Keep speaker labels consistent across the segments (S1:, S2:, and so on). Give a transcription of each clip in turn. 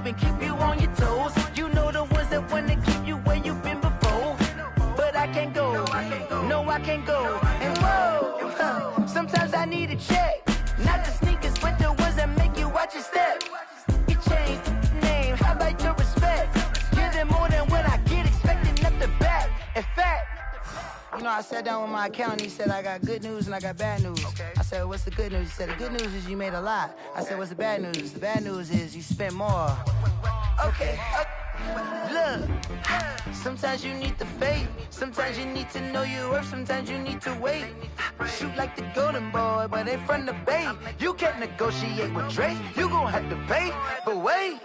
S1: even keep you on your toes. You know the ones that wanna keep you where you've been before. But I can't go, no, I can't go. And whoa, sometimes I need a check. Not the sneakers, but the ones that make you watch your step. You change name, how about your respect? Give them more than what I get, expecting up the back. In fact, you know, I sat down with my accountant. He said, I got good news and I got bad news. Okay. I said, what's the good news? He said, the good news is you made a lot. I said, what's the bad news? The bad news is you spent more. Okay. Look, sometimes you need the faith. Sometimes you need to know your worth. Sometimes you need to wait. Shoot like the golden boy, but they from the bay. You can't negotiate with Drake. You gon' have to pay. But wait,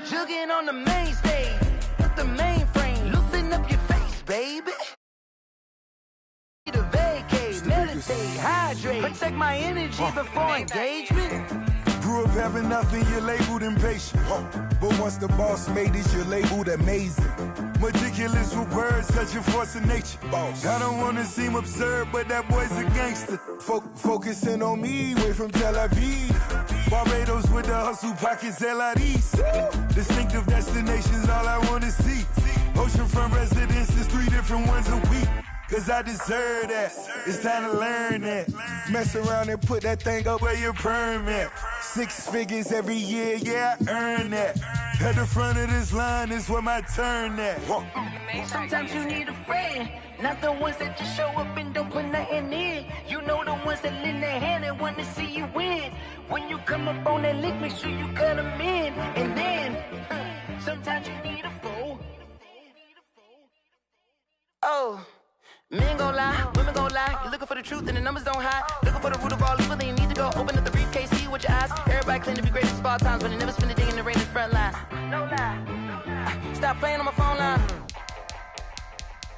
S1: jugging on the main stage. The mainframe, loosen up your face, baby. To vacate, meditate, hydrate, protect my energy before engagement.
S2: Grew up having nothing, you're labeled impatient. But once the boss made it, you're labeled amazing. Meticulous with words, such a force of nature. I don't wanna seem absurd, but that boy's a gangster. Focusing on me, way from Tel Aviv. Barbados with the hustle pockets, LIDs. Distinctive destinations, all I wanna see. Oceanfront residences, 3 different ones a week. Cause I deserve that, it's time to learn that. Mess around and put that thing up where your permit. 6 figures every year, yeah, I earn that. At the front of this line is where my turn at.
S1: Sometimes you need a friend, not the ones that just show up and don't put nothing in. You know the ones that lend their hand and want to see you win. When you come up on that lick, make sure you cut them in. And then, sometimes you need a foe. Oh. Men gon' lie, women gon' lie. You're looking for the truth and the numbers don't hide. Looking for the root of all evil, then you need to go open up the briefcase, see with your eyes. Everybody claim to be greatest of all times, but they never spend a day in the rain in the front line. No lie. Stop playing on my phone line.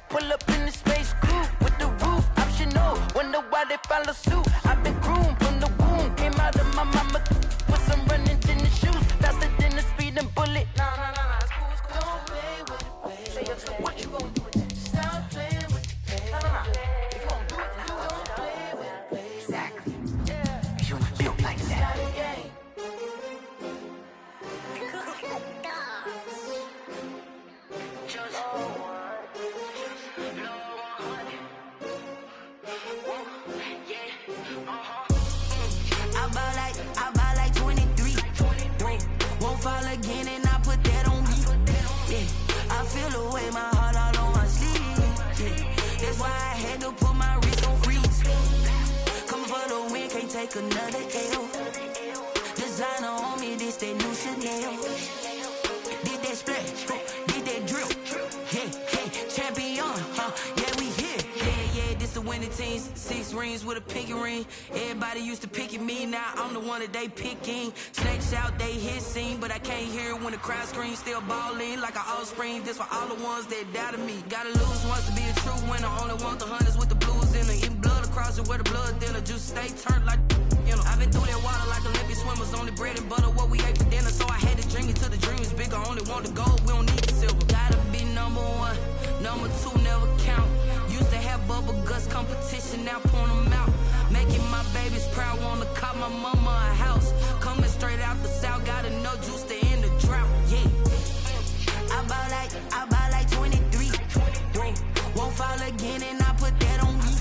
S1: Pull up in the space coupe with the roof optional. Wonder why they follow suit. I've been groomed from the womb. Came out of my mama with some running tennis shoes. Faster than the speeding bullet. No, it's cool, it's cool. Don't play with it, baby. Say what you gon' do with it? Stop playing with it. If you won't do it, don't play with it, baby. Exactly. Yeah. You not built like that. I buy like 23. Won't fall again and I put that on me. Yeah. I feel away my heart all on my sleeve. Yeah. That's why I had to put my wrist on freeze. Come for the win, can't take another L. Designer on me, this that new Chanel. Did that splash, did that drip. Hey, champion, yeah, we here. Yeah, this the winning teams. 6 rings with a pinky ring. Everybody used to picking me, now I'm the one that they picking. Snakes out, they hit scene, but I can't hear it when the crowd screams. Still ballin' like an offspring. This for all the ones that doubted me. Gotta lose once to be a true winner. Only want the hunters with the blues in it. Eating blood across it where the blood thinner. Juice stay turned like, you know. I've been through that water like Olympic swimmers. Only bread and butter, what we ate for dinner. So I had to dream it till the dream is bigger. Only want the gold, we don't need the silver. Gotta be number 1, number 2 never count. Used to have bubble guts competition, now point them out. Making my babies proud, wanna call my mama a house. Coming straight out the south, gotta know juice to end the drought. Yeah. I buy like 23. Won't fall again and I put that on me.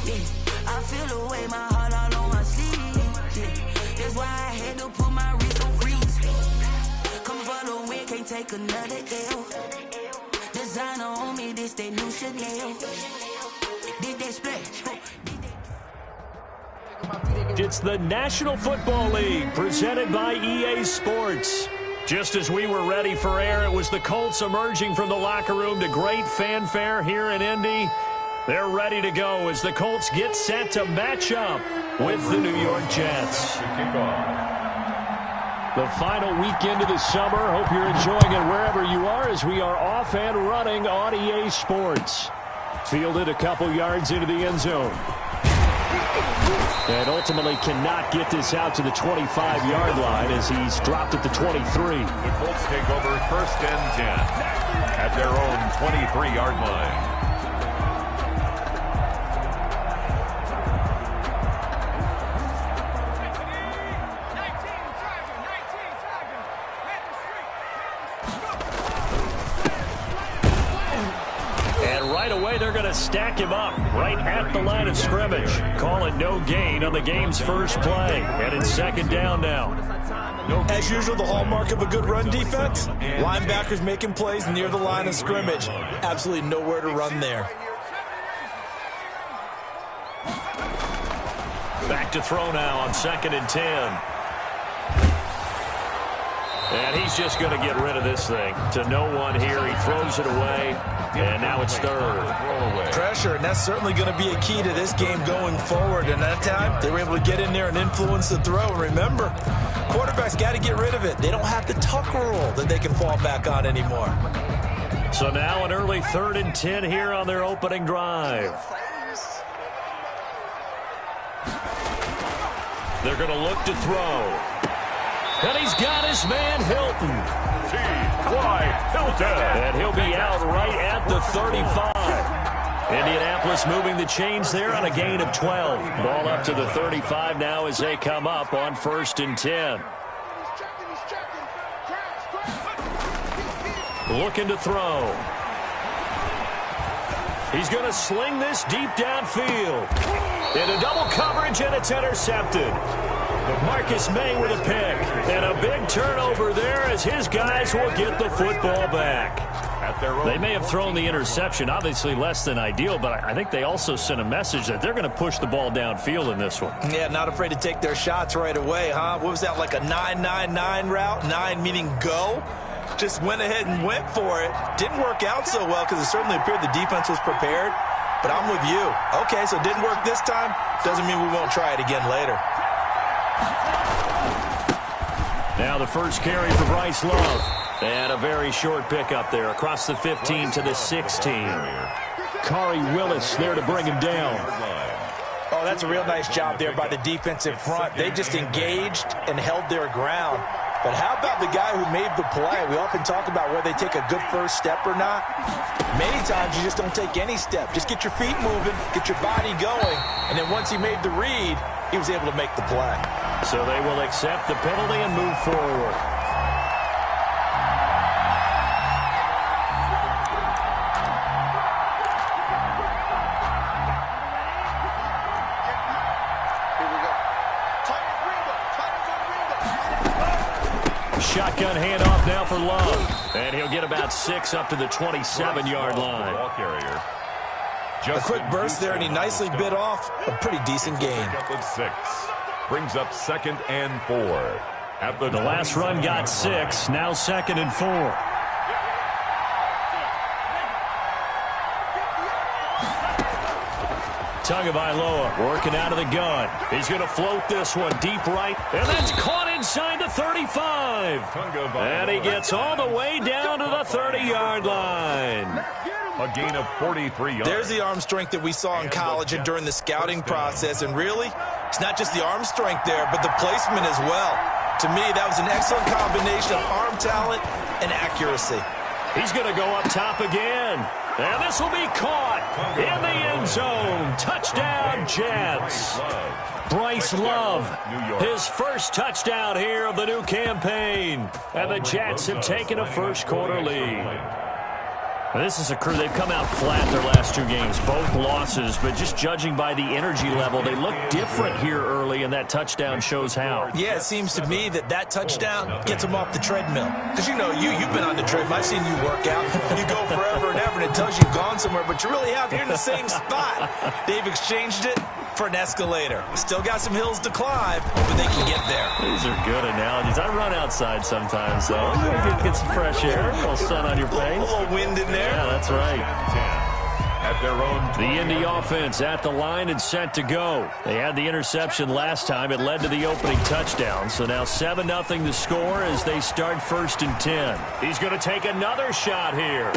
S1: Yeah. I feel away my heart all on my sleeve. Yeah. That's why I had to put my wrist on freeze. Coming for the win, can't take another L. Designer on me, this that new Chanel. Did that splash?
S3: It's the National Football League presented by EA Sports. Just as we were ready for air, it was the Colts emerging from the locker room to great fanfare here in Indy. They're ready to go as the Colts get set to match up with the New York Jets. The final weekend of the summer. Hope you're enjoying it wherever you are as we are off and running on EA Sports. Fielded a couple yards into the end zone. And ultimately cannot get this out to the 25-yard line as he's dropped at the 23.
S4: The Colts take over 1st and 10 at their own 23-yard line.
S3: And right away, they're going to stack him up right at the line of scrimmage. Call it no gain on the game's first play. And it's second down now.
S5: As usual, the hallmark of a good run defense, linebackers making plays near the line of scrimmage. Absolutely nowhere to run there.
S3: Back to throw now on 2nd and 10. And he's just going to get rid of this thing to no one here. He throws it away, and now it's third.
S5: Pressure, and that's certainly going to be a key to this game going forward. And that time, they were able to get in there and influence the throw. And remember, quarterbacks got to get rid of it. They don't have the tuck rule that they can fall back on anymore.
S3: So now an early 3rd and 10 here on their opening drive. They're going to look to throw. And he's got his man Hilton.
S4: T.Y. Hilton.
S3: And he'll be out right at the 35. Indianapolis moving the chains there on a gain of 12. Ball up to the 35 now as they come up on 1st and 10. Looking to throw. He's going to sling this deep downfield. Into double coverage, and it's intercepted. Marcus May with a pick. And a big turnover there as his guys will get the football back. They may have thrown the interception, obviously less than ideal, but I think they also sent a message that they're going to push the ball downfield in this one.
S5: Yeah, not afraid to take their shots right away, huh? What was that, like a 9-9-9 route? 9 meaning go? Just went ahead and went for it. Didn't work out so well because it certainly appeared the defense was prepared. But I'm with you. Okay, so it didn't work this time. Doesn't mean we won't try it again later.
S3: Now the first carry for Bryce Love. And a very short pickup there across the 15 to the 16. Khari Willis there to bring him down.
S5: Oh, that's a real nice job there by the defensive front. They just engaged and held their ground. But how about the guy who made the play? We often talk about whether they take a good first step or not. Many times you just don't take any step. Just get your feet moving, get your body going, and then once he made the read, he was able to make the play.
S3: So they will accept the penalty and move forward. Shotgun handoff now for Love. And he'll get about 6 up to the 27-yard line.
S4: Ball carrier.
S5: A quick burst there, and he nicely bit off a pretty decent gain.
S4: Brings up 2nd and 4. At the
S3: last run got 6. Now 2nd and 4. Tagovailoa working out of the gun. He's going to float this one deep right. And that's caught inside the 35. And he gets all the way down to the 30-yard line.
S4: A gain of 43 yards.
S5: There's the arm strength that we saw in college and during the scouting process. And really, it's not just the arm strength there, but the placement as well. To me, that was an excellent combination of arm talent and accuracy.
S3: He's going to go up top again. And this will be caught in the end zone. Touchdown, Jets. Bryce Love, his first touchdown here of the new campaign. And the Jets have taken a first-quarter lead. This is a crew. They've come out flat their last 2 games, both losses, but just judging by the energy level, they look different here early, and that touchdown shows how.
S5: Yeah, it seems to me that touchdown gets them off the treadmill. Because, you know, you've been on the treadmill. I've seen you work out. You go forever and ever, and it tells you you've gone somewhere, but you really have. You're in the same spot. They've exchanged it for an escalator. Still got some hills to climb, but they can get there.
S3: These are good analogies. I run outside sometimes, so get some fresh air, a little sun on your face.
S5: A little wind in there.
S3: Yeah, that's right.
S4: At their own
S3: the Indy offense at the line and set to go. They had the interception last time. It led to the opening touchdown. So now 7-0 the score as they start 1st and 10. He's going to take another shot here.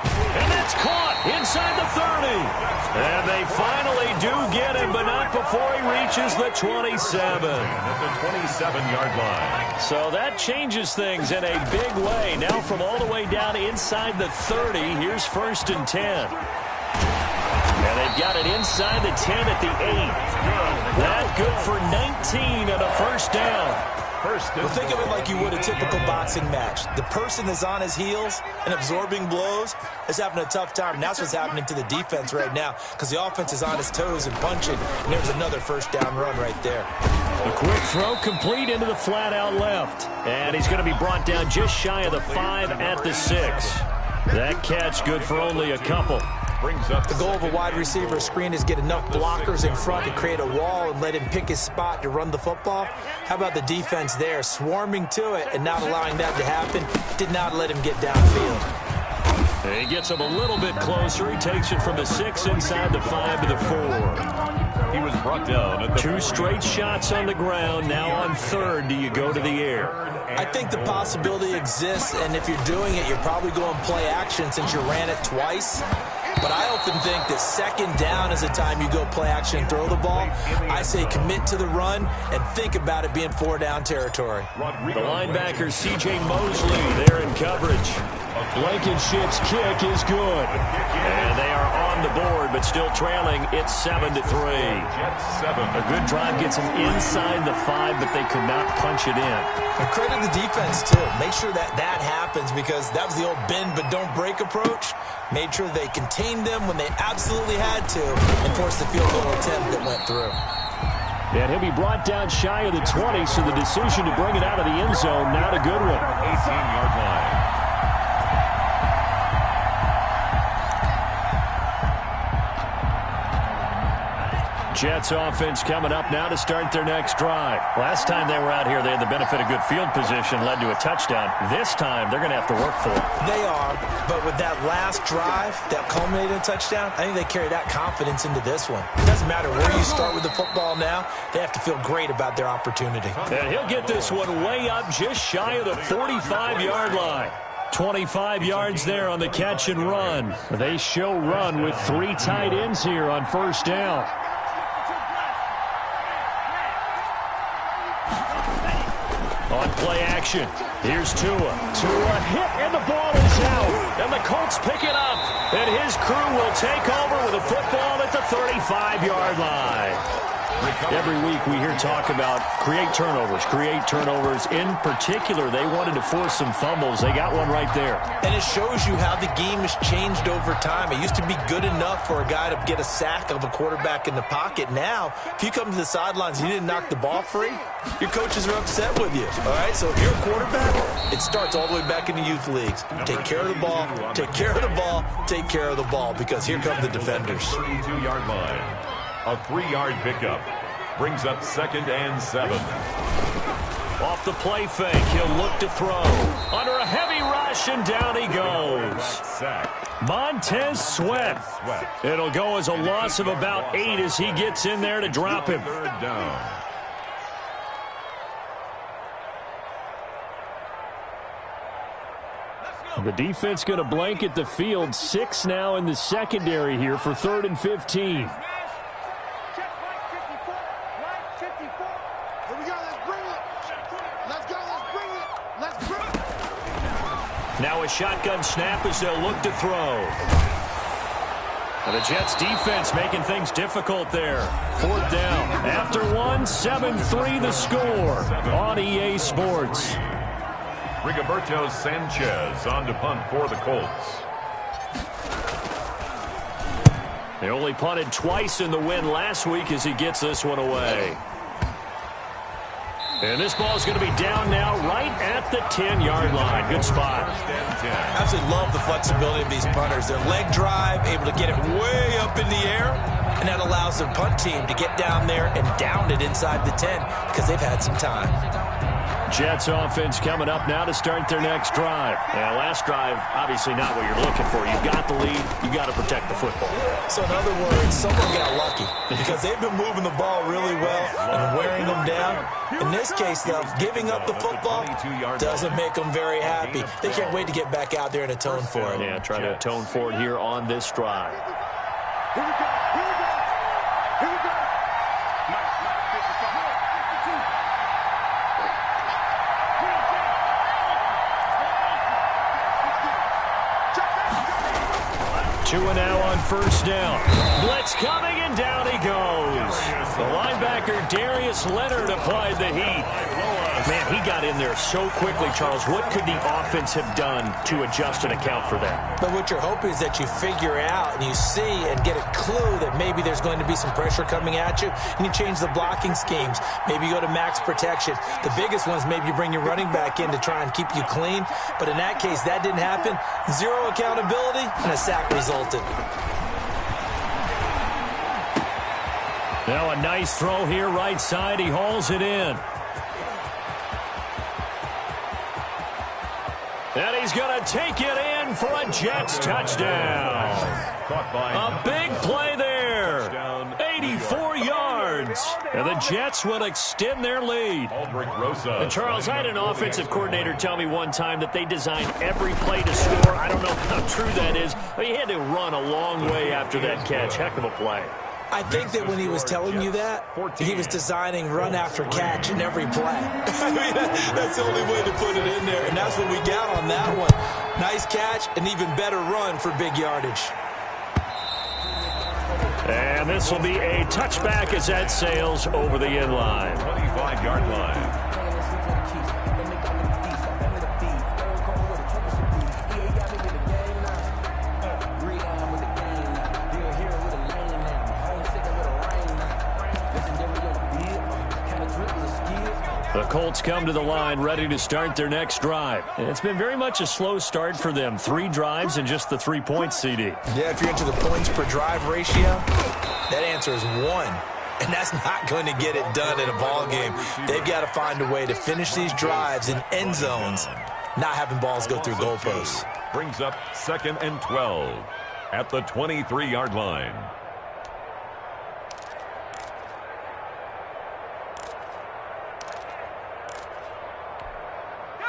S3: And that's caught inside the 30. And they finally do get him, but not before he reaches the 27.
S4: At the 27-yard line.
S3: So that changes things in a big way. Now from all the way down inside the 30, here's 1st and 10. And they've got it inside the 10 at the 8. That good for 19 and a first down.
S5: Well, think of it like you would a typical boxing match. The person that's on his heels and absorbing blows is having a tough time. And that's what's happening to the defense right now because the offense is on his toes and punching. And there's another first down run right there.
S3: The quick throw complete into the flat out left. And he's going to be brought down just shy of the 5 at the 6. That catch good for only a couple.
S5: The goal of a wide receiver screen is get enough blockers in front to create a wall and let him pick his spot to run the football. How about the defense there, swarming to it and not allowing that to happen? Did not let him get downfield.
S3: He gets him a little bit closer. He takes it from the 6 inside the 5 to the 4.
S4: He was brought down at the
S3: 2 straight shots on the ground. Now on 3rd, do you go to the air?
S5: I think the possibility exists, and if you're doing it, you're probably going play action since you ran it twice. But I often think that 2nd down is the time you go play action and throw the ball. I say commit to the run and think about it being 4-down territory.
S3: The linebacker, C.J. Mosley, there in coverage. Blankenship's kick is good. And they are on the board, but still trailing. It's 7-3. A good drive gets them inside the 5, but they could not punch it in.
S5: And credit the defense, too. Make sure that happens because that was the old bend but don't break approach. Made sure they contained them when they absolutely had to and forced the field goal attempt that went through.
S3: And he'll be brought down shy of the 20, so the decision to bring it out of the end zone, not a good one.
S4: 18-yard line.
S3: Jets offense coming up now to start their next drive. Last time they were out here, they had the benefit of good field position, led to a touchdown. This time, they're going to have to work for it.
S5: They are, but with that last drive that culminated in a touchdown, I think they carry that confidence into this one. It doesn't matter where you start with the football now. They have to feel great about their opportunity.
S3: And he'll get this one way up just shy of the 45-yard line. 25 yards there on the catch and run. They show run with 3 tight ends here on 1st down. On play action, here's Tua. Tua hit, and the ball is out. And the Colts pick it up. And his crew will take over with a football at the 35-yard line. Every week we hear talk about create turnovers. In particular, they wanted to force some fumbles. They got one right there.
S5: And it shows you how the game has changed over time. It used to be good enough for a guy to get a sack of a quarterback in the pocket. Now, if you come to the sidelines and you didn't knock the ball free, your coaches are upset with you. All right, so if you're a quarterback, it starts all the way back in the youth leagues. Take care of the ball, take care of the ball, take care of the ball, because here come the defenders.
S4: 32-yard line. A 3-yard pickup. Brings up 2nd and 7.
S3: Off the play fake, he'll look to throw. Under a heavy rush, and down he goes. Montez Sweat. It'll go as a loss of about 8 as he gets in there to drop him.
S4: 3rd down.
S3: The defense going to blanket the field. 6 now in the secondary here for 3rd and 15. Now a shotgun snap as they'll look to throw. And the Jets defense making things difficult there. 4th down. After 1, 7-3 the score on EA Sports.
S4: Rigoberto Sanchez on to punt for the Colts.
S3: They only punted twice in the win last week as he gets this one away. And this ball is going to be down now right at the 10-yard line. Good spot.
S5: I absolutely love the flexibility of these punters. Their leg drive, able to get it way up in the air, and that allows their punt team to get down there and down it inside the 10 because they've had some time.
S3: Jets offense coming up now to start their next drive. And last drive, obviously not what you're looking for. You've got the lead. You've got to protect the football.
S5: So in other words, someone got lucky because they've been moving the ball really well and wearing them down. In this case, though, giving up the football doesn't make them very happy. They can't wait to get back out there and atone for it.
S3: Yeah, try to atone for it here on this drive.
S2: Here we go. Here we go. Here we go.
S3: 2 now on 1st down. Blitz coming, and down he goes. The linebacker Darius Leonard applied the heat. Man, he got in there so quickly, Charles. What could the offense have done to adjust and account for that?
S5: But what you're hoping is that you figure out and you see and get a clue that maybe there's going to be some pressure coming at you, and you change the blocking schemes. Maybe you go to max protection. The biggest one is maybe you bring your running back in to try and keep you clean. But in that case, that didn't happen. Zero accountability, and a sack resulted.
S3: Now a nice throw here, right side. He hauls it in. And he's going to take it in for a Jets touchdown. A big play there. 84 yards. And the Jets will extend their lead. And Charles, I had an offensive coordinator tell me one time that they designed every play to score. I don't know how true that is, but he had to run a long way after that catch. Heck of a play.
S5: I think that when he was telling you that, he was designing run after catch in every play. I mean, that's the only way to put it in there, and that's what we got on that one. Nice catch, an even better run for big yardage.
S3: And this will be a touchback as that sails over the end line.
S4: 25-yard line.
S3: The Colts come to the line ready to start their next drive. It's been very much a slow start for them. 3 drives and just the 3 points, CD.
S5: Yeah, if you're into the points per drive ratio, that answer is 1. And that's not going to get it done in a ball game. They've got to find a way to finish these drives in end zones, not having balls go through goalposts.
S4: Brings up 2nd and 12 at the 23-yard line.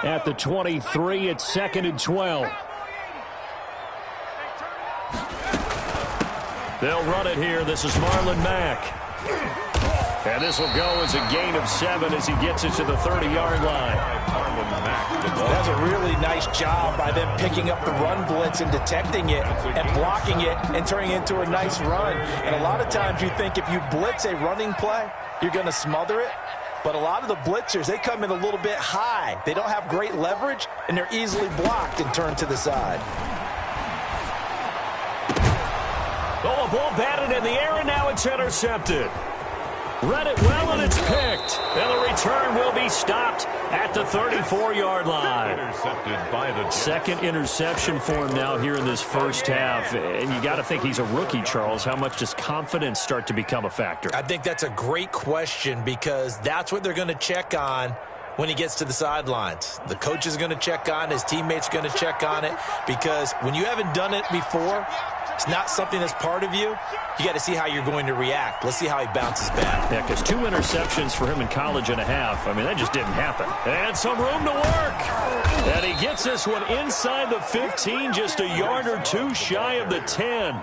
S3: At the 23, it's 2nd and 12. They'll run it here. This is Marlon Mack. And this will go as a gain of 7 as he gets it to the 30-yard line.
S5: That's a really nice job by them picking up the run blitz and detecting it and blocking it and turning it into a nice run. And a lot of times you think if you blitz a running play, you're going to smother it. But a lot of the blitzers, they come in a little bit high. They don't have great leverage, and they're easily blocked and turned to the side.
S3: Oh, a ball batted in the air, and now it's intercepted. Read it well, and it's picked. And the return will be stopped at the 34-yard line.
S4: Intercepted by the Jets.
S3: Second interception for him now here in this first half. And you got to think he's a rookie, Charles. How much does confidence start to become a factor?
S5: I think that's a great question because that's what they're going to check on when he gets to the sidelines. The coach is going to check on it. His teammates are going to check on it because when you haven't done it before, it's not something that's part of you. You got to see how you're going to react. Let's see how he bounces back.
S3: Yeah, because 2 interceptions for him in college and a half. I mean, that just didn't happen. And some room to work. And he gets this one inside the 15, just a yard or 2 shy of the 10.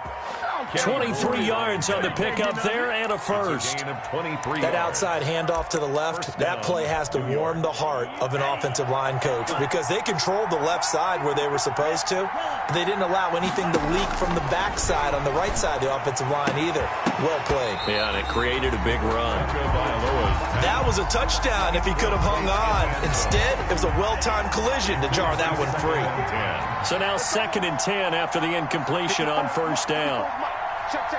S3: 23 yards on the pickup there and a first.
S5: That outside handoff to the left, that play has to warm the heart of an offensive line coach because they controlled the left side where they were supposed to. But they didn't allow anything to leak from the backside on the right side of the offensive line either. Well played.
S3: Yeah, and it created a big run.
S5: That was a touchdown if he could have hung on. Instead, it was a well-timed collision to jar that one free.
S3: So now 2nd and 10 after the incompletion on first down.
S6: Check.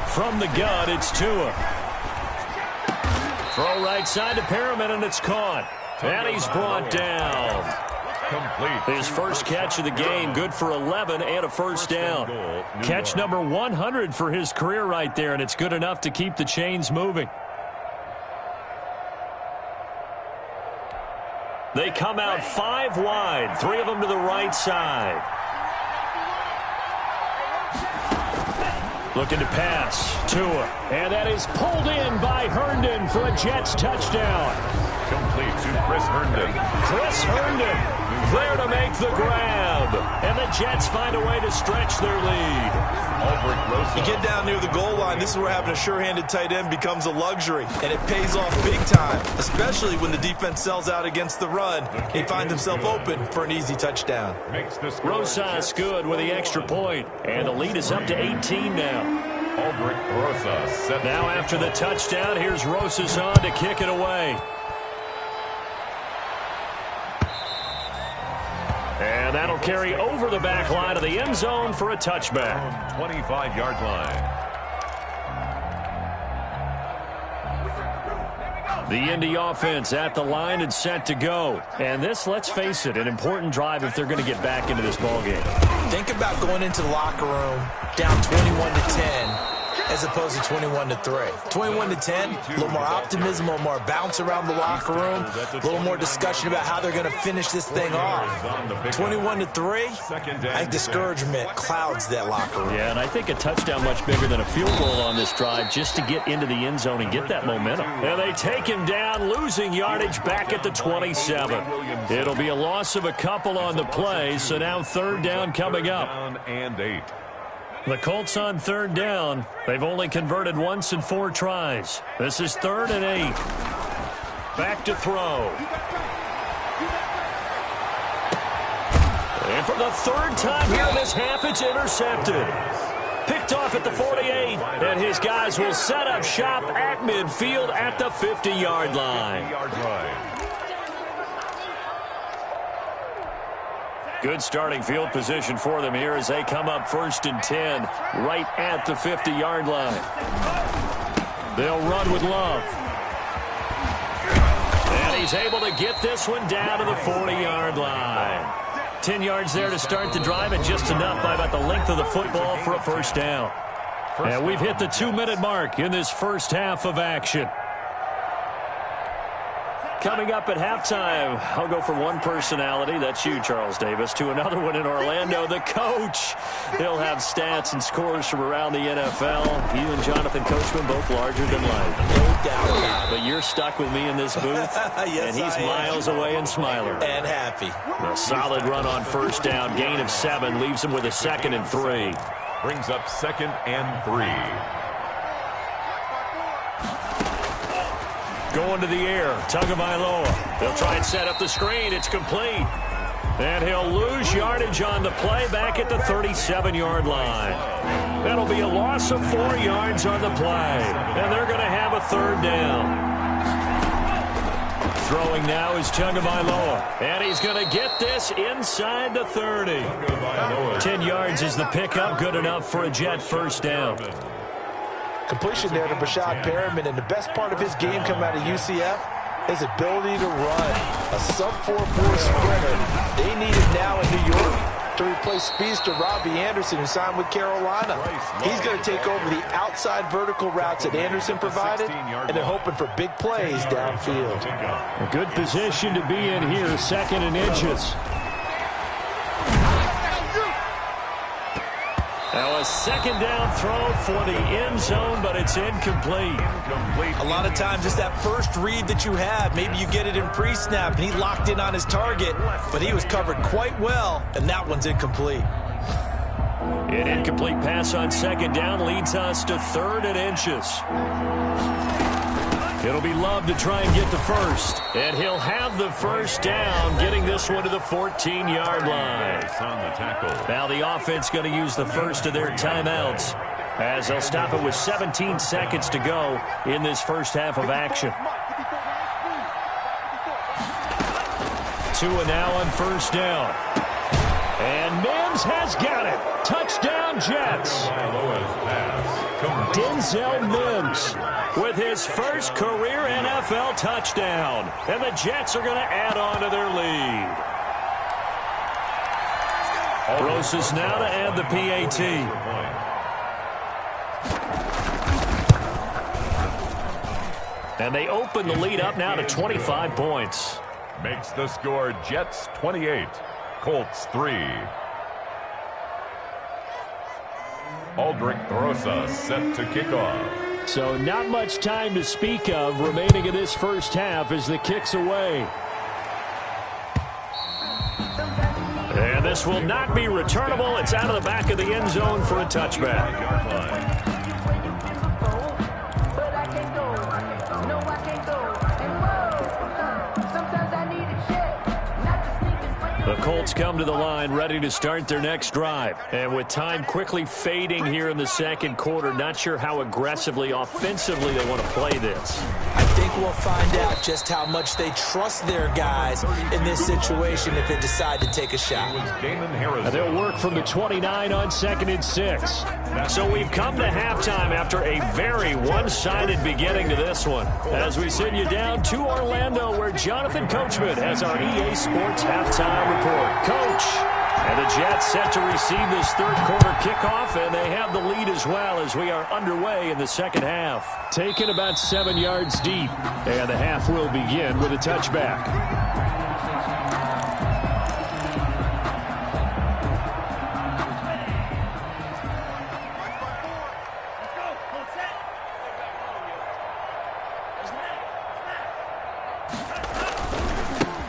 S3: From the gun, it's Tua. Throw right side to Perriman, and it's caught. And he's brought down.
S4: Complete.
S3: His first catch of the game, good for 11 and a first down. Catch number 100 for his career right there, and it's good enough to keep the chains moving. They come out 5 wide, 3 of them to the right side. Looking to pass, Tua. And that is pulled in by Herndon for a Jets touchdown.
S4: Complete to Chris Herndon.
S3: Chris Herndon there to make the grab. And the Jets find a way to stretch their lead.
S5: You get down near the goal line, this is where having a sure-handed tight end becomes a luxury. And it pays off big time, especially when the defense sells out against the run. He finds himself open for an easy touchdown.
S3: Rosas good with the extra point. And the lead is up to 18 now. Now after the touchdown, here's Rosas on to kick it away. And that'll carry over the back line of the end zone for a touchback.
S4: 25-yard line.
S3: The Indy offense at the line and set to go. And this, let's face it, an important drive if they're going to get back into this ballgame.
S5: Think about going into the locker room down 21-10 as opposed to 21-3. 21-10, a little more optimism, a little more bounce around the locker room, a little more discussion about how they're going to finish this thing off. 21-3, I think discouragement clouds that locker room.
S3: Yeah, and I think a touchdown much bigger than a field goal on this drive just to get into the end zone and get that momentum. And they take him down, losing yardage back at the 27. It'll be a loss of a couple on the play, so now third down coming up.
S4: And 8.
S3: The Colts on third down. They've only converted once in 4 tries. This is 3rd and 8. Back to throw. And for the 3rd time here this half, it's intercepted. Picked off at the 48. And his guys will set up shop at midfield at the 50-yard line. Good starting field position for them here as they come up 1st and 10 right at the 50-yard line. They'll run with Love. And he's able to get this one down to the 40-yard line. 10 yards there to start the drive and just enough by about the length of the football for a first down. And we've hit the 2-minute mark in this first half of action. Coming up at halftime, I'll go from one personality, that's you, Charles Davis, to another one in Orlando, the coach. He'll have stats and scores from around the NFL. You and Jonathan Coachman both larger than life.
S5: No doubt about it.
S3: But you're stuck with me in this booth,
S5: yes,
S3: and he's miles away and smiling.
S5: And happy.
S3: A solid run on first down, gain of 7, leaves him with a 2nd and 3.
S4: Brings up 2nd and 3.
S3: Going to the air, Tagovailoa. They'll try and set up the screen. It's complete. And he'll lose yardage on the play back at the 37-yard line. That'll be a loss of 4 yards on the play. And they're going to have a 3rd down. Throwing now is Tagovailoa. And he's going to get this inside the 30. 10 yards is the pickup. Good enough for a Jet first down.
S5: Completion there to Brashad Perriman, and the best part of his game coming out of UCF, his ability to run. A sub-4.4 sprinter. They need it now in New York to replace speedster Robbie Anderson, who signed with Carolina. He's going to take over the outside vertical routes that Anderson provided, and they're hoping for big plays downfield.
S3: A good position to be in here, 2nd and inches. Now a 2nd down throw for the end zone, but it's incomplete.
S5: A lot of times it's that first read that you have. Maybe you get it in pre-snap, and he locked in on his target, but he was covered quite well, and that one's incomplete.
S3: An incomplete pass on 2nd down leads us to 3rd and inches. It'll be Love to try and get the first. And he'll have the first down, getting this one to the 14-yard line. Now the offense going to use the first of their timeouts as they'll stop it with 17 seconds to go in this first half of action. Tua now on first down. And Mims has got it. Touchdown, Jets. Denzel Mims with his first career NFL touchdown. And the Jets are going to add on to their lead. Rosas now to add the PAT. And they open the lead up now to 25 points.
S4: Makes the score Jets 28, Colts 3. Aldrich Rosa set to kick off.
S3: So not much time to speak of remaining in this first half as the kick's away. And this will not be returnable. It's out of the back of the end zone for a touchback. The Colts come to the line ready to start their next drive. And with time quickly fading here in the second quarter, not sure how aggressively, offensively they want to play this.
S5: I think we'll find out just how much they trust their guys in this situation if they decide to take a shot.
S3: And they'll work from the 29 on 2nd and 6. So we've come to halftime after a very one-sided beginning to this one. As we send you down to Orlando, where Jonathan Coachman has our EA Sports halftime report. Coach, and the Jets set to receive this third quarter kickoff, and they have the lead as well as we are underway in the second half. Taken about 7 yards deep, and the half will begin with a touchback.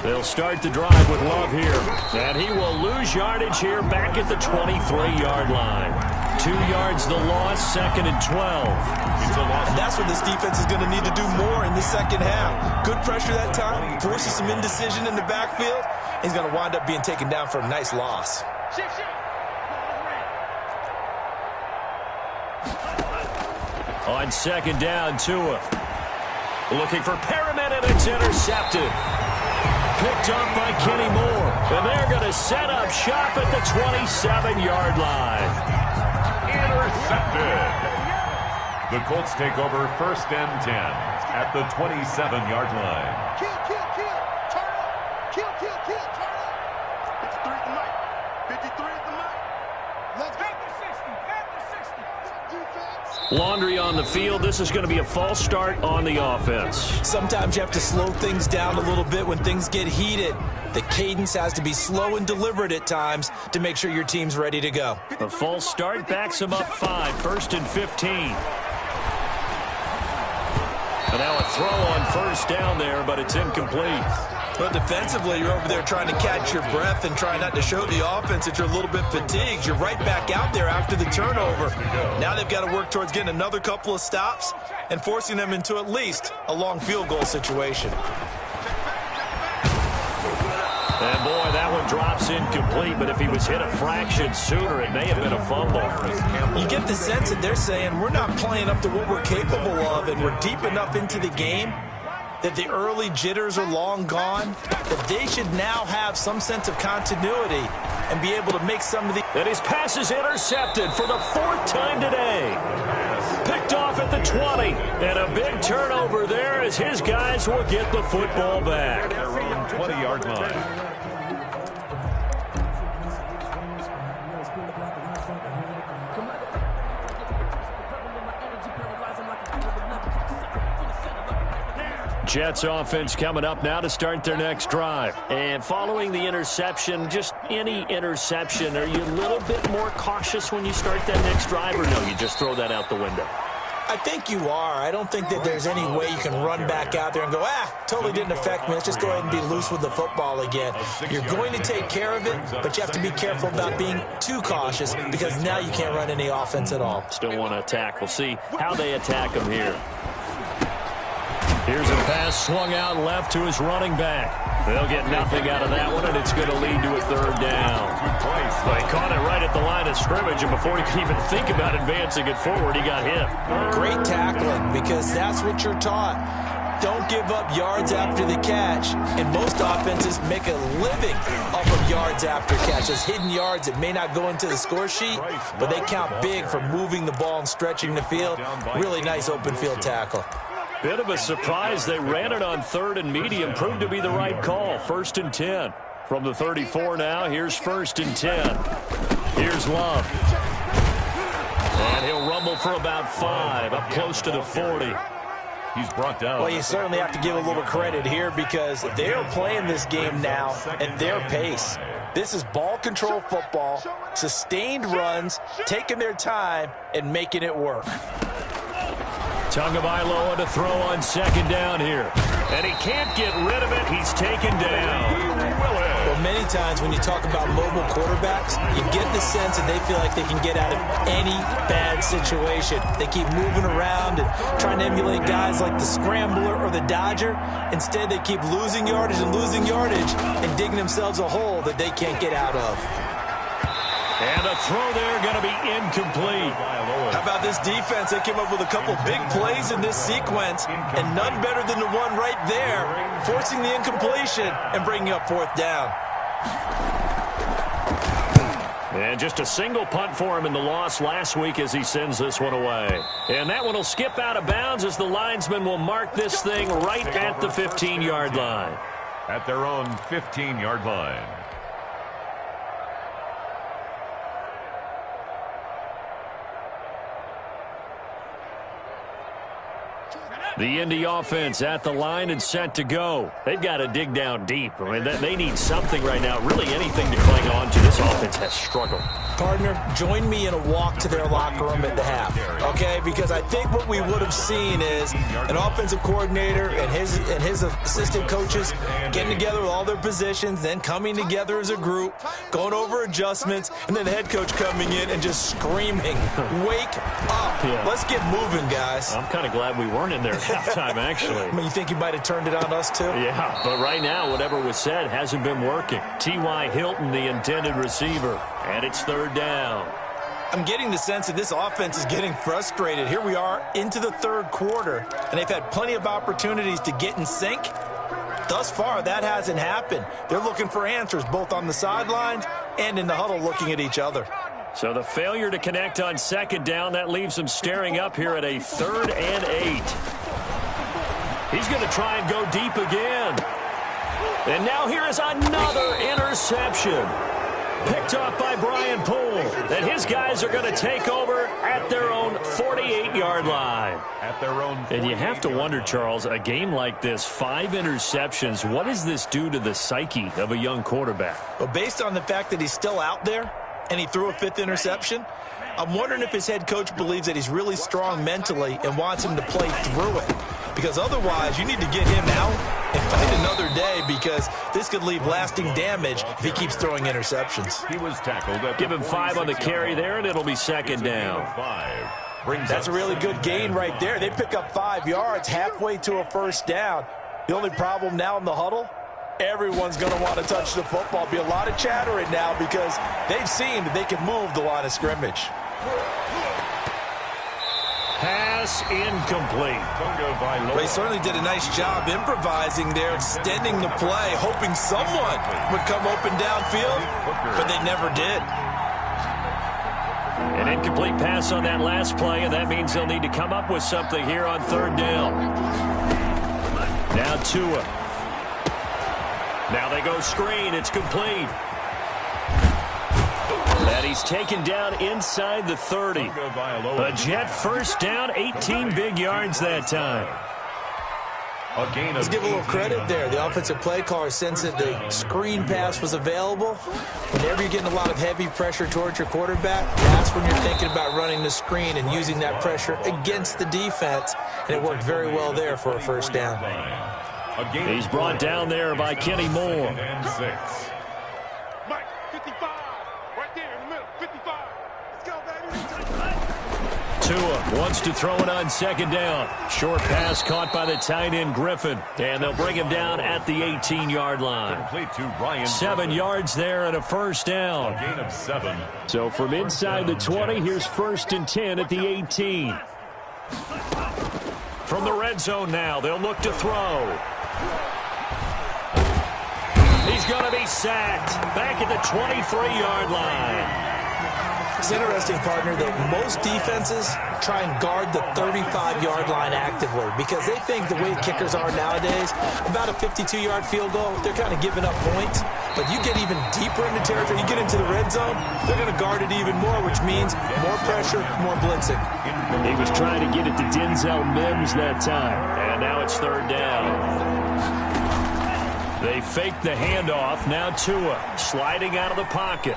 S3: They'll start the drive with Love here. And he will lose yardage here back at the 23-yard line. 2 yards the loss, 2nd and 12.
S5: And that's what this defense is going to need to do more in the second half. Good pressure that time, forces some indecision in the backfield. He's going to wind up being taken down for a nice loss.
S3: On 2nd down, Tua. Looking for Perriman, and it's intercepted. Picked up by Kenny Moore. And they're going to set up shop at the 27-yard line.
S4: Intercepted. The Colts take over 1st and 10 at the 27-yard line.
S6: Kill, turn up. Kill, turn up. 53 at the mic. 53 at the mic. Let's go.
S3: Laundry on the field. This is going to be a false start on the offense.
S5: Sometimes you have to slow things down a little bit when things get heated. The cadence has to be slow and deliberate at times to make sure your team's ready to go.
S3: A false start backs him up 5, 1st and 15. And now a throw on 1st down there, but it's incomplete.
S5: But defensively, you're over there trying to catch your breath and try not to show the offense that you're a little bit fatigued. You're right back out there after the turnover. Now they've got to work towards getting another couple of stops and forcing them into at least a long field goal situation.
S3: And boy, that one drops incomplete, but if he was hit a fraction sooner, it may have been a fumble.
S5: You get the sense that they're saying we're not playing up to what we're capable of, and we're deep enough into the game that the early jitters are long gone, that they should now have some sense of continuity and be able to make some of the...
S3: And his pass is intercepted for the 4th time today. Picked off at the 20, and a big turnover there as his guys will get the football back.
S4: Their own 20-yard line.
S3: Jets offense coming up now to start their next drive. And following the interception, just any interception, are you a little bit more cautious when you start that next drive, or no, you just throw that out the window?
S5: I think you are. I don't think that there's any way you can run back out there and go, totally didn't affect me. Let's just go ahead and be loose with the football again. You're going to take care of it, but you have to be careful about being too cautious because now you can't run any offense at all.
S3: Still want to attack. We'll see how they attack him here. Here's a pass swung out left to his running back. They'll get nothing out of that one, and it's going to lead to a 3rd down. They caught it right at the line of scrimmage, and before he could even think about advancing it forward, he got hit.
S5: Great tackling, because that's what you're taught. Don't give up yards after the catch, and most offenses make a living off of yards after catch. Those hidden yards that may not go into the score sheet, but they count big for moving the ball and stretching the field. Really nice open field tackle.
S3: Bit of a surprise. They ran it on 3rd and medium. Proved to be the right call. 1st and 10. From the 34 now, here's 1st and 10. Here's Love. And he'll rumble for about 5, up close to the 40.
S4: He's brought down.
S5: Well, you certainly have to give a little credit here because they're playing this game now at their pace. This is ball control football, sustained runs, taking their time, and making it work.
S3: Tagovailoa to throw on second down here. And he can't get rid of it. He's taken down.
S5: Well, many times when you talk about mobile quarterbacks, you get the sense that they feel like they can get out of any bad situation. They keep moving around and trying to emulate guys like the Scrambler or the Dodger. Instead, they keep losing yardage and digging themselves a hole that they can't get out of.
S3: And a throw there going to be incomplete.
S5: How about this defense? They came up with a couple big plays in this sequence, and none better than the one right there, forcing the incompletion and bringing up fourth down.
S3: And just a single punt for him in the loss last week as he sends this one away. And that one will skip out of bounds as the linesman will mark this thing right at the 15-yard line.
S4: At their own 15-yard line.
S3: The Indy offense at the line and set to go. They've got to dig down deep. I mean, they need something right now, really anything to cling on to. This offense has struggled.
S5: Partner, join me in a walk to their locker room at the half, okay? Because I think what we would have seen is an offensive coordinator and his assistant coaches getting together with all their positions, then coming together as a group, going over adjustments, and then the head coach coming in and just screaming, "Wake up.
S3: Yeah.
S5: Let's get moving, guys."
S3: I'm kind of glad we weren't in there at halftime, actually.
S5: I mean, you think you might have turned it on us, too?
S3: Yeah, but right now, whatever was said hasn't been working. T.Y. Hilton, the intended receiver, and it's third down.
S5: I'm getting the sense that this offense is getting frustrated. Here we are into the third quarter, and they've had plenty of opportunities to get in sync. Thus far, that hasn't happened. They're looking for answers both on the sidelines and in the huddle looking at each other.
S3: So the failure to connect on second down, that leaves them staring up here at a 3rd and 8. He's going to try and go deep again. And now here is another interception. Picked off by Brian Poole. And his guys are going to take over at their own 48-yard line.
S4: At their own.
S3: And you have to wonder, Charles, a game like this, 5 interceptions, what does this do to the psyche of a young quarterback?
S5: Well, based on the fact that he's still out there and he threw a 5th interception, I'm wondering if his head coach believes that he's really strong mentally and wants him to play through it. Because otherwise, you need to get him out and fight another day, because this could leave lasting damage if he keeps throwing interceptions.
S4: He was tackled.
S3: Give him 5 on the carry there, and it'll be second down.
S5: That's a really good gain right there. They pick up 5 yards halfway to a first down. The only problem now in the huddle, everyone's going to want to touch the football. Be a lot of chattering now because they've seen that they can move the line of scrimmage.
S3: Pass incomplete.
S5: They certainly did a nice job improvising there, extending the play, hoping someone would come open downfield, but they never did.
S3: An incomplete pass on that last play, and that means they'll need to come up with something here on third down. Now Tua. Now they go screen. It's complete. And he's taken down inside the 30. A Jet first down, 18 big yards that time.
S5: Let's give a little credit there. The offensive play caller sensed that the screen pass was available. Whenever you're getting a lot of heavy pressure towards your quarterback, that's when you're thinking about running the screen and using that pressure against the defense. And it worked very well there for a first down.
S3: He's brought down there by Kenny Moore.
S6: Mike, 55. Right there in the middle. 55. Let's go, baby.
S3: Tua wants to throw it on second down. Short pass caught by the tight end Griffin. And they'll bring him down at the 18-yard line. 7 yards there and a first down.
S4: A gain of 7.
S3: So from inside the 20, here's 1st and 10 at the 18. From the red zone now, they'll look to throw. He's going to be sacked back at the 23-yard line.
S5: It's interesting, partner, that most defenses try and guard the 35-yard line actively because they think the way kickers are nowadays, about a 52-yard field goal, they're kind of giving up points. But you get even deeper into territory, you get into the red zone, they're going to guard it even more, which means more pressure, more blitzing.
S3: He was trying to get it to Denzel Mims that time, and now it's third down. They fake the handoff. Now Tua sliding out of the pocket.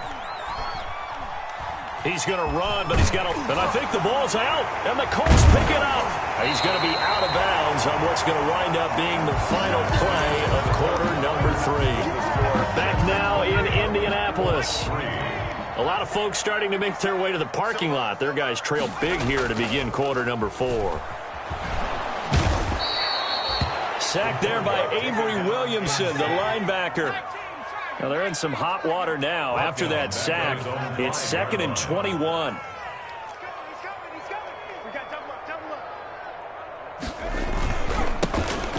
S3: He's going to run, but he's got to... And I think the ball's out, and the Colts pick it up. He's going to be out of bounds on what's going to wind up being the final play of quarter number 3. Back now in Indianapolis. A lot of folks starting to make their way to the parking lot. Their guys trail big here to begin quarter number 4. Sacked there by Avery Williamson, the linebacker. Now they're in some hot water now. After that sack, it's 2nd and 21.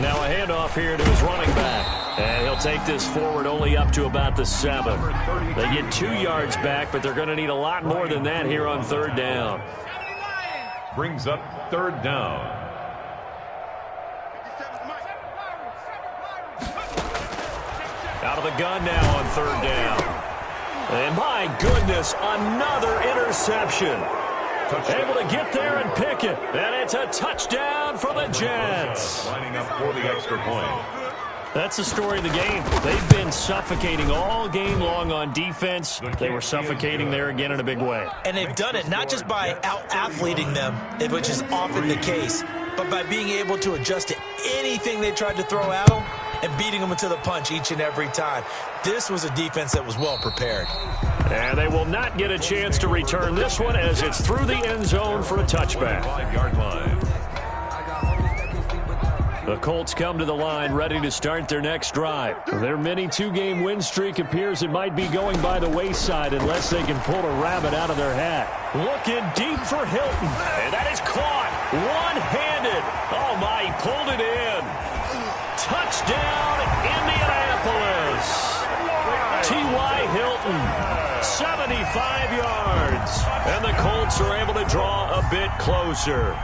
S3: Now a handoff here to his running back. And he'll take this forward only up to about the 7. They get 2 yards back, but they're going to need a lot more than that here on 3rd down.
S4: Brings up 3rd down.
S3: Out of the gun now on 3rd down. And my goodness, another interception. Able to get there and pick it. And it's a touchdown for the Jets.
S4: Lining up for the extra point.
S3: That's the story of the game. They've been suffocating all game long on defense. They were suffocating there again in a big way.
S5: And they've done it not just by out-athleting them, which is often the case, but by being able to adjust to anything they tried to throw at them and beating them into the punch each and every time. This was a defense that was well prepared.
S3: And they will not get a chance to return this one as it's through the end zone for a touchback.
S4: 5-yard line.
S3: The Colts come to the line ready to start their next drive. Their mini 2-game win streak appears it might be going by the wayside unless they can pull a rabbit out of their hat. Looking deep for Hilton. And that is caught. One-handed. Oh, my, he pulled it in. Touchdown, Indianapolis. T.Y. Hilton, 75 yards. And the Colts are able to draw a bit closer.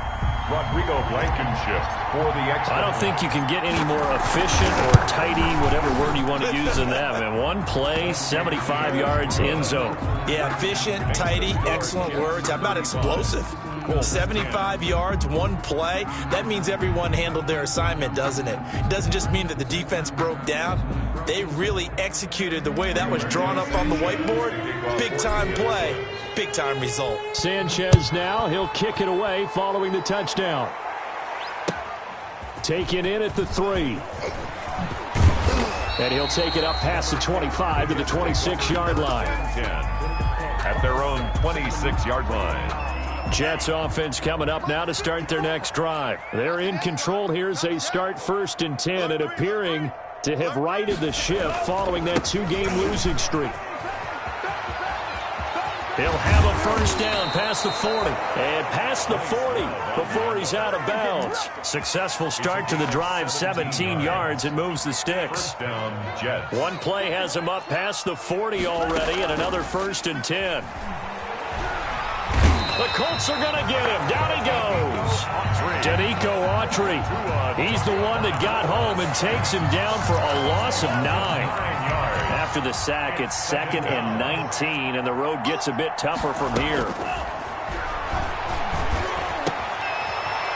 S4: Rodrigo Blankenship for the extra.
S3: I don't think you can get any more efficient or tidy, whatever word you want to use in that. And one play, 75 yards, end zone.
S5: Yeah, efficient, tidy, excellent words. How about explosive? 75 yards, one play. That means everyone handled their assignment, doesn't it? It doesn't just mean that the defense broke down. They really executed the way that was drawn up on the whiteboard. Big-time play, big-time result.
S3: Sanchez now, he'll kick it away following the touchdown. Taken in at the 3. And he'll take it up past the 25 to the 26-yard line.
S4: 10 at their own 26-yard line.
S3: Jets offense coming up now to start their next drive. They're in control here as they start 1st and 10 and appearing to have righted the ship following that 2-game losing streak. He'll have a 1st down past the 40 and past the 40 before he's out of bounds. Successful start to the drive, 17 yards, and moves the sticks.
S4: Down Jets.
S3: One play has him up past the 40 already and another 1st and 10. The Colts are going to get him. Down he goes. Danico Autry. He's the one that got home and takes him down for a loss of 9. After the sack, it's 2nd and 19, and the road gets a bit tougher from here.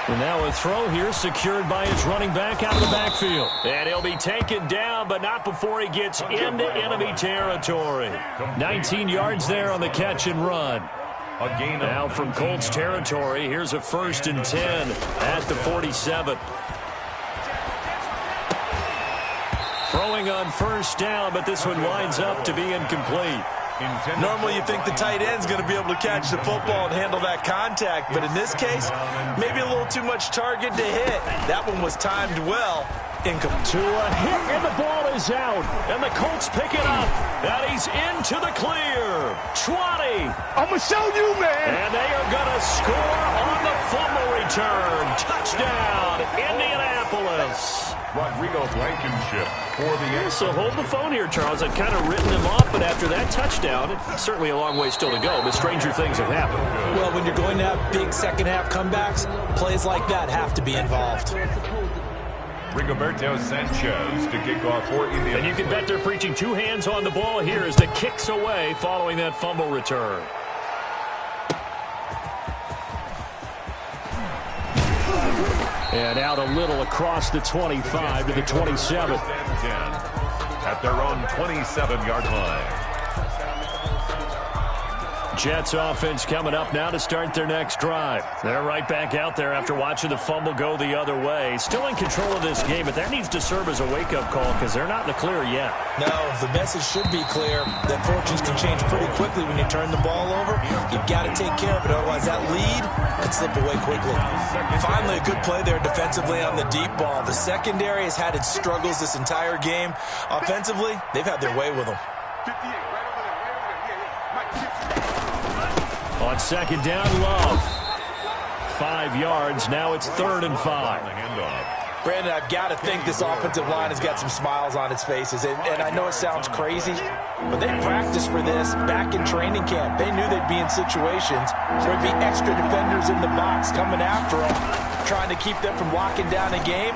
S3: And now a throw here secured by his running back out of the backfield. And he'll be taken down, but not before he gets into enemy territory. 19 yards there on the catch and run. Now from Colts territory, here's a 1st and 10 at the 47. Throwing on 1st down, but this one winds up to be incomplete.
S5: Normally you think the tight end's going to be able to catch the football and handle that contact, but in this case, maybe a little too much target to hit. That one was timed well. Incomplete.
S3: To a hit, and the ball is out. And the Colts pick it up. And he's into the clear. 20.
S6: I'm going to show you, man.
S3: And they are going to score on the fumble return. Touchdown, Indianapolis.
S4: Rodrigo Blankenship for the
S3: So hold the phone here, Charles. I've kind of written him off, but after that touchdown, it's certainly a long way still to go, but stranger things have happened.
S5: Well, when you're going to have big second-half comebacks, plays like that have to be involved.
S4: Rigoberto Sanchez to kick off for Indiana.
S3: And you can bet they're preaching 2 hands on the ball here as the kicks away following that fumble return. And out a little across the 25 to the 27.
S4: At their own 27-yard line.
S3: Jets offense coming up now to start their next drive. They're right back out there after watching the fumble go the other way. Still in control of this game, but that needs to serve as a wake-up call because they're not in the clear yet.
S5: No, the message should be clear that fortunes can change pretty quickly when you turn the ball over. You've got to take care of it, otherwise that lead could slip away quickly. Finally, a good play there defensively on the deep ball. The secondary has had its struggles this entire game. Offensively, they've had their way with them.
S3: On second down, Love. 5 yards. Now it's 3rd and 5.
S5: Brandon, I've got to think this offensive line has got some smiles on its faces. And I know it sounds crazy, but they practiced for this back in training camp. They knew they'd be in situations where there'd be extra defenders in the box coming after them, trying to keep them from locking down a game.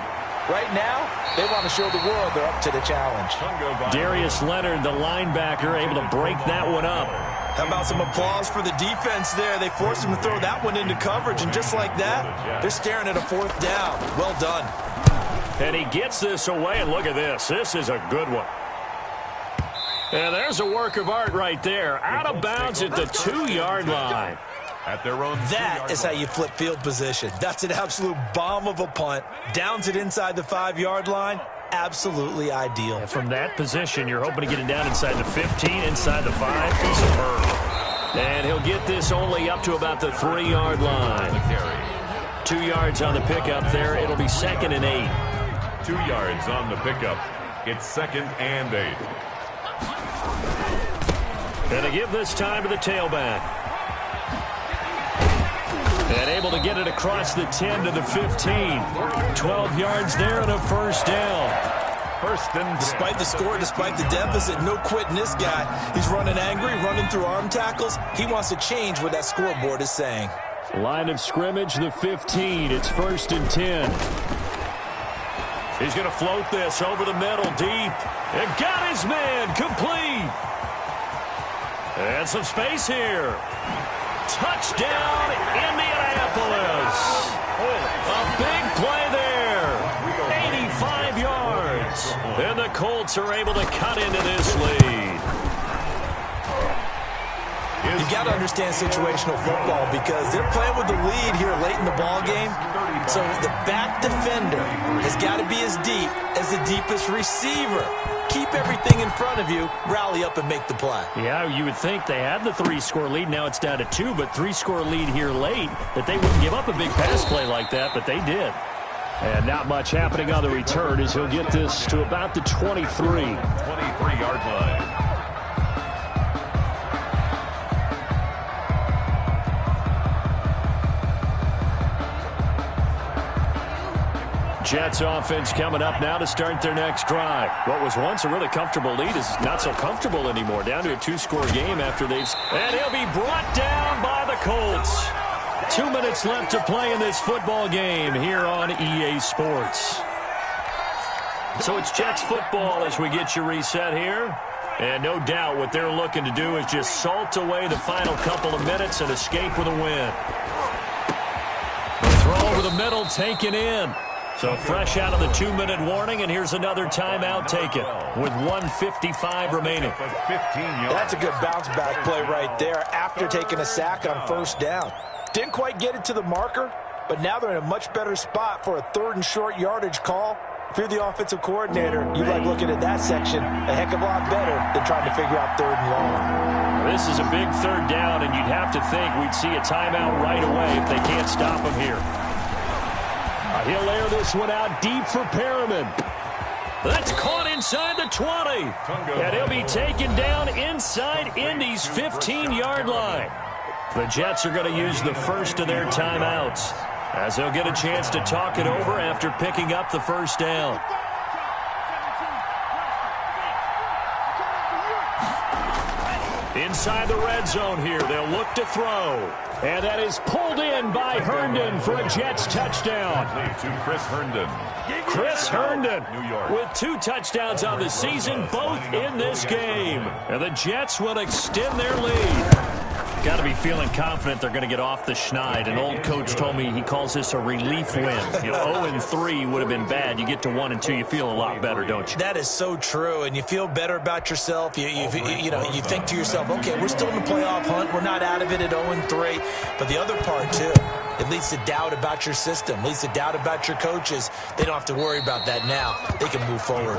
S5: Right now, they want to show the world they're up to the challenge.
S3: Darius Leonard, the linebacker, able to break that one up.
S5: How about some applause for the defense there? They forced him to throw that one into coverage, and just like that, they're staring at a 4th down. Well done.
S3: And he gets this away, and look at this. This is a good one. And there's a work of art right there. Out of bounds at the 2-yard line.
S4: At their own
S5: that is how you flip field position. That's an absolute bomb of a punt. Downs it inside the 5-yard line. Absolutely ideal.
S3: And from that position, you're hoping to get it down inside the 15, inside the 5. Superb. And he'll get this only up to about the 3-yard line. 2 yards on the pickup there. It'll be 2nd and 8.
S4: 2 yards on the pickup. It's 2nd and 8.
S3: And they give this time to the tailback. And able to get it across the 10 to the 15. 12 yards there and a 1st down.
S5: Despite the score, despite the deficit, no quitting this guy. He's running angry, running through arm tackles. He wants to change what that scoreboard is saying.
S3: Line of scrimmage, the 15. It's 1st and 10. He's going to float this over the middle, deep. And got his man, complete. And some space here. Touchdown, Indianapolis. A big play there. 85 yards. And the Colts are able to cut into this lead.
S5: You've got to understand situational football because they're playing with the lead here late in the ball game. So the back defender has got to be as deep as the deepest receiver. Keep everything in front of you, rally up and make the play.
S3: Yeah, you would think they had the 3-score lead. Now it's down to 2, but 3-score lead here late, that they wouldn't give up a big pass play like that, but they did. And not much happening on the return as he'll get this to about the 23.
S4: 23-yard line.
S3: Jets offense coming up now to start their next drive. What was once a really comfortable lead is not so comfortable anymore. Down to a 2-score game after they've... And he'll be brought down by the Colts. 2 minutes left to play in this football game here on EA Sports. So it's Jets football as we get you reset here. And no doubt what they're looking to do is just salt away the final couple of minutes and escape with a win. The throw over the middle taken in. So fresh out of the 2-minute warning, and here's another timeout taken with 1:55 remaining.
S5: That's a good bounce-back play right there after taking a sack on 1st down. Didn't quite get it to the marker, but now they're in a much better spot for a 3rd and short yardage call. If you're the offensive coordinator, you like looking at that section a heck of a lot better than trying to figure out 3rd and long.
S3: This is a big 3rd down, and you'd have to think we'd see a timeout right away if they can't stop him here. He'll air this one out deep for Perriman. That's caught inside the 20. And he'll be taken down inside Indy's 15-yard line. The Jets are going to use the first of their timeouts as they'll get a chance to talk it over after picking up the 1st down. Inside the red zone here, they'll look to throw. And that is pulled in by Herndon for a Jets touchdown.
S4: To Chris Herndon.
S3: Chris Herndon with 2 touchdowns on the season, both in this game. And the Jets will extend their lead. Got to be feeling confident they're going to get off the schneid. An old coach told me he calls this a relief win. 0-3 would have been bad. You get to 1-2, you feel a lot better, don't you?
S5: That is so true, and you feel better about yourself. You think to yourself, okay, we're still in the playoff hunt. We're not out of it at 0-3. But the other part, too, it leads to doubt about your system, leads to doubt about your coaches. They don't have to worry about that now. They can move forward.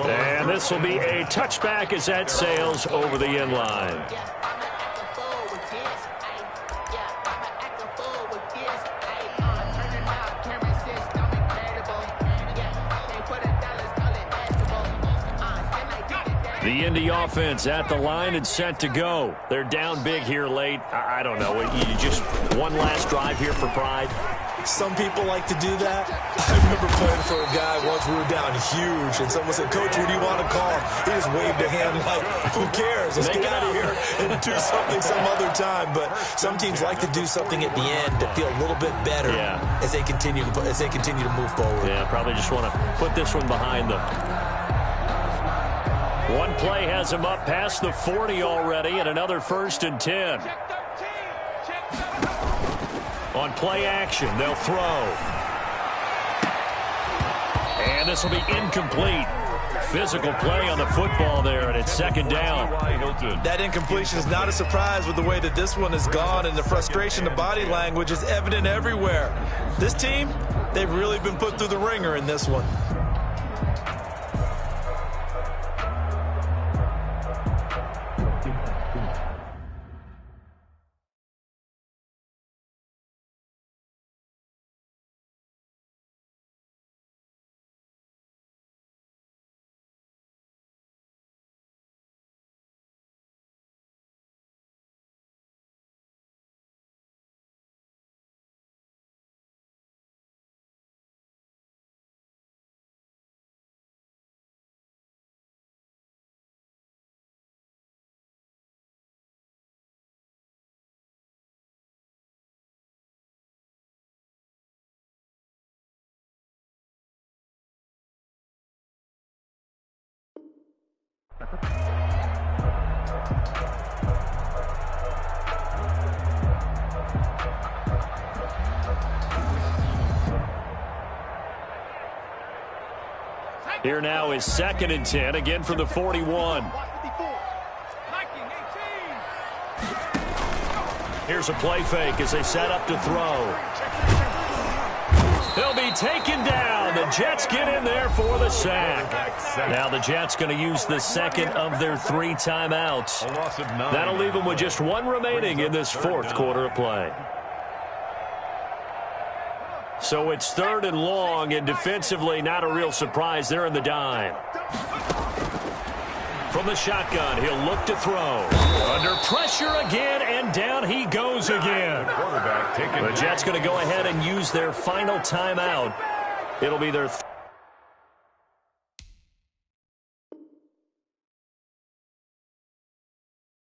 S3: And this will be a touchback as that sails over the end line. The Indy offense at the line and set to go. They're down big here late. I don't know. You just one last drive here for pride.
S5: Some people like to do that. I remember playing for a guy once. We were down huge, and someone said, "Coach, what do you want to call?" He just waved a hand like, "Who cares? Let's get out of here and do something some other time." But some teams like to do something at the end to feel a little bit better as they continue to move forward.
S3: Yeah, probably just want to put this one behind them. One play has him up past the 40 already, and another 1st and 10. On play action, they'll throw. And this will be incomplete. Physical play on the football there, and it's 2nd down.
S5: That incompletion is not a surprise with the way that this one has gone, and the frustration, the body language is evident everywhere. This team, they've really been put through the ringer in this one.
S3: Here now is 2nd and 10, again from the 41. Here's a play fake as they set up to throw. He'll be taken down. The Jets get in there for the sack. Now the Jets going to use the 2nd of their 3 timeouts. That'll leave them with just 1 remaining in this 4th quarter of play. So it's 3rd and long, and defensively not a real surprise. They're in the dime. From the shotgun, he'll look to throw. Under pressure again, and down he goes again. The Jets going to go ahead and use their final timeout. It'll be their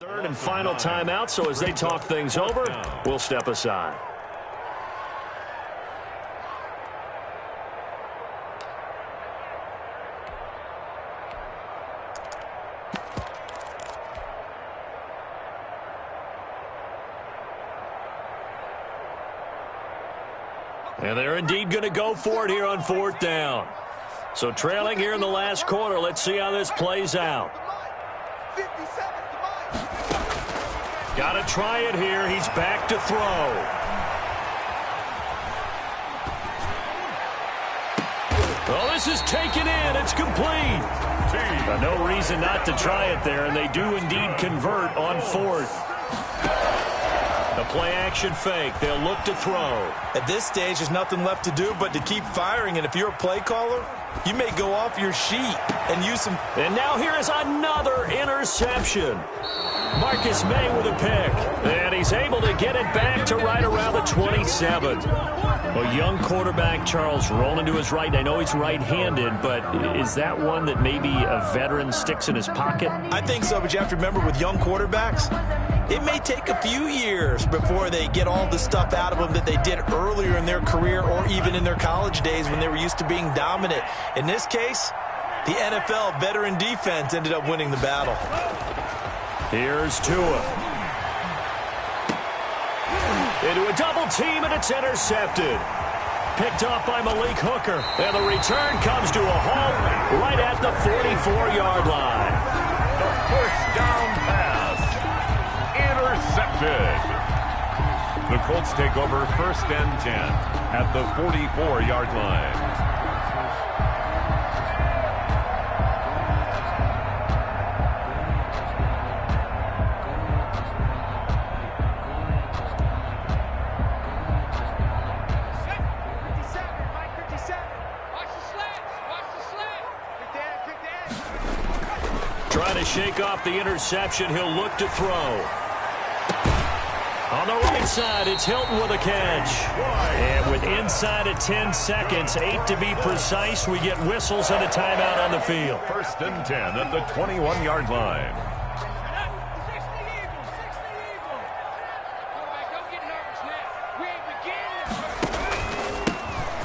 S3: 3rd and final timeout, so as they talk things over, we'll step aside. And they're indeed going to go for it here on 4th down. So trailing here in the last quarter, let's see how this plays out. Got to try it here. He's back to throw. Well, this is taken in. It's complete. No reason not to try it there, and they do indeed convert on 4th. The play-action fake. They'll look to throw.
S5: At this stage, there's nothing left to do but to keep firing. And if you're a play caller, you may go off your sheet and use some.
S3: And now here is another interception. Marcus May with a pick. And he's able to get it back to right around the 27. A young quarterback, Charles, rolling to his right. I know he's right-handed, but is that one that maybe a veteran sticks in his pocket?
S5: I think so, but you have to remember with young quarterbacks, it may take a few years before they get all the stuff out of them that they did earlier in their career or even in their college days when they were used to being dominant. In this case, the NFL veteran defense ended up winning the battle.
S3: Here's Tua. Into a double team, and it's intercepted. Picked up by Malik Hooker. And the return comes to a halt right at the 44-yard line.
S4: The first down pass. Intercepted. The Colts take over 1st and 10 at the 44-yard line.
S3: Trying to shake off the interception. He'll look to throw. On the right side, it's Hilton with a catch. And with inside of 10 seconds, 8 to be precise, we get whistles and a timeout on the field.
S4: 1st and 10 at the 21-yard line.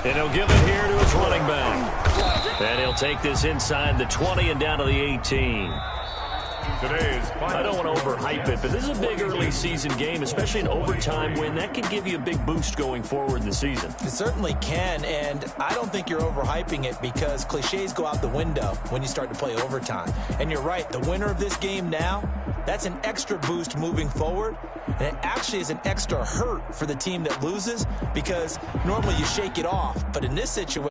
S3: And he'll give it here to his running back. And he'll take this inside the 20 and down to the 18. I don't want to overhype it, but this is a big early season game, especially an overtime win. That can give you a big boost going forward in the season.
S5: It certainly can, and I don't think you're overhyping it because cliches go out the window when you start to play overtime. And you're right, the winner of this game now, that's an extra boost moving forward, and it actually is an extra hurt for the team that loses because normally you shake it off, but in this situation,